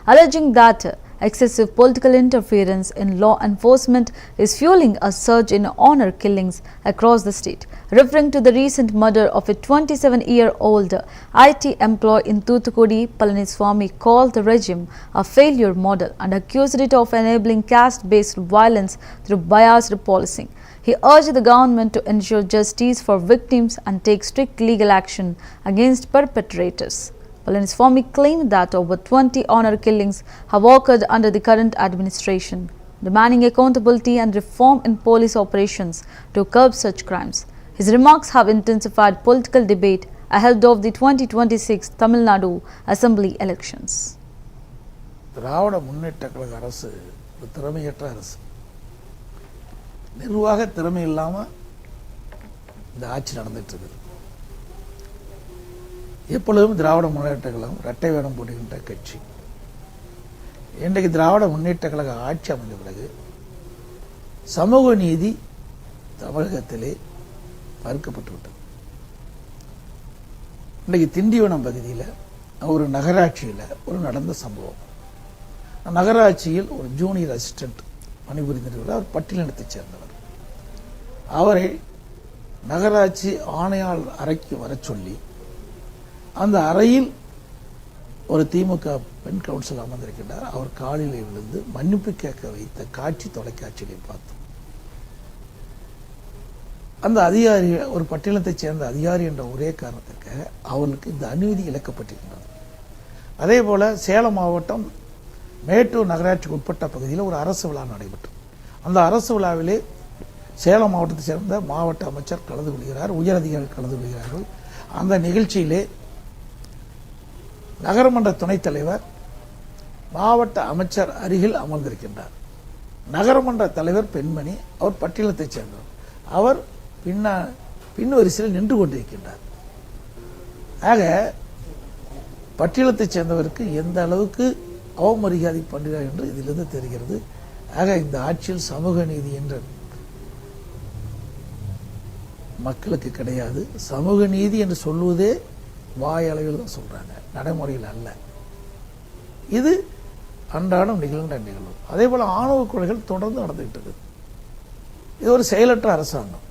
alleging that excessive political interference in law enforcement is fueling a surge in honor killings across the state. Referring to the recent murder of a 27-year-old IT employee in Thoothukudi, Palaniswamy called the regime a failure model and accused it of enabling caste-based violence through biased policing. He urged the government to ensure justice for victims and take strict legal action against perpetrators. Palaniswamy claimed that over 20 honor killings have occurred under the current administration, demanding accountability and reform in police operations to curb such crimes. His remarks have intensified political debate ahead of the 2026 Tamil Nadu Assembly elections. Dravida Munnetra கழக அரசு திறமையற்ற அரசு. நிர்வாக திறமை இல்லாம இந்த ஆட்சி நடந்துட்டு இருக்குது. எப்பொழுதும் திராவிட முன்னேற்ற கழகம் இரட்டை வேடம் போடுகின்ற கட்சி. இன்றைக்கு திராவிட முன்னேற்ற கழக ஆட்சி அமைந்த பிறகு சமூக நீதி தமிழகத்திலே மறுக்கப்பட்டு விட்டது. இன்றைக்கு திண்டிவனம் பகுதியில் ஒரு நகராட்சியில் ஒரு நடந்த சம்பவம். நகராட்சியில் ஒரு ஜூனியர் அசிஸ்டன்ட் பணிபுரிந்திருக்கிறார். அவர் பட்டியலினத்தைச் சேர்ந்தவர். அவரை நகராட்சி ஆணையாளர் அறைக்கு வர சொல்லி அந்த அறையில் ஒரு திமுக பெண் கவுன்சிலர் அமர்ந்திருக்கின்றார். அவர் காலிலே விழுந்து மன்னிப்பு கேட்க வைத்த காட்சி தொலைக்காட்சியிலே பார்த்தோம். அந்த அதிகாரி ஒரு பட்டியலத்தைச் சேர்ந்த அதிகாரி என்ற ஒரே காரணத்திற்காக அவர்களுக்கு இந்த அநீதி இழைக்கப்பட்டிருக்கின்றது. அதே போல சேலம் மாவட்டம் மேட்டூர் நகராட்சிக்கு உட்பட்ட பகுதியில் ஒரு அரசு விழா நடைபெற்றது. அந்த அரசு விழாவிலே சேலம் மாவட்டத்தை சேர்ந்த மாவட்ட அமைச்சர் கலந்து கொள்கிறார், உயரதிகாரிகள் கலந்து கொள்கிறார்கள். அந்த நிகழ்ச்சியிலே நகரமன்ற துணைத் தலைவர் மாவட்ட அமைச்சர் அருகில் அமர்ந்திருக்கின்றார். நகரமன்ற தலைவர் பெண்மணி, அவர் பட்டியலத்தைச் சேர்ந்தவர். அவர் பின் வரிசையில் நின்று கொண்டிருக்கின்றார். ஆக பட்டியலத்தைச் சேர்ந்தவருக்கு எந்த அளவுக்கு அவமரியாதை பண்ணுகிறார் என்று இதிலிருந்து தெரிகிறது. ஆக இந்த ஆட்சியில் சமூக நீதி என்ற மக்களுக்கு கிடையாது. சமூக நீதி என்று சொல்வதே வாயளவில் தான் சொல்றாங்க, நடைமுறையில் அல்ல. இது அன்றாடம் நிகழ்ந்த நிகழ்வு. அதே போல ஆணவ கொலைகள் தொடர்ந்து நடந்துகிட்டு இருக்கு. இது ஒரு செயலற்ற அரசாங்கம்.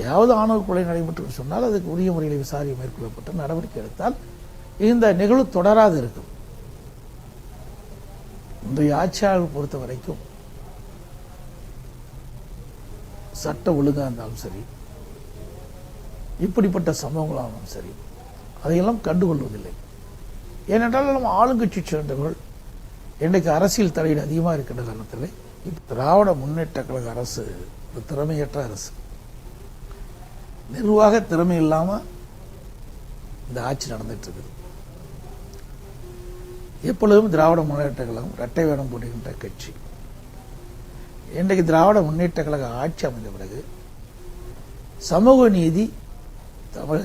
ஏதாவது ஆணவ கொலை நடைபெற்று சொன்னால் அதுக்கு உரிய முறையில் விசாரணை மேற்கொள்ளப்பட்டு நடவடிக்கை எடுத்தால் இந்த நிகழ்வு தொடராது இருக்கும். இன்றைய ஆட்சியாளர் பொறுத்த வரைக்கும் சட்ட ஒழுங்காக இருந்தாலும் சரி, இப்படிப்பட்ட சம்பவங்களாலும் சரி, அதையெல்லாம் கண்டுகொள்வதில்லை. ஏனென்றால் நம்ம ஆளுங்கட்சி சேர்ந்தவர்கள் இன்றைக்கு அரசியல் தலையீடு அதிகமாக இருக்கின்ற காரணத்தில் திராவிட முன்னேற்ற கழக அரசு திறமையற்ற அரசு. நிர்வாக திறமை இல்லாம இந்த ஆட்சி நடந்துட்டு இருக்குது. எப்பொழுதும் திராவிட முன்னேற்ற கழகம் இரட்டை வேடம் போடுகின்ற கட்சி. இன்றைக்கு திராவிட முன்னேற்ற கழக ஆட்சி அமைந்த பிறகு சமூக நீதி தமிழக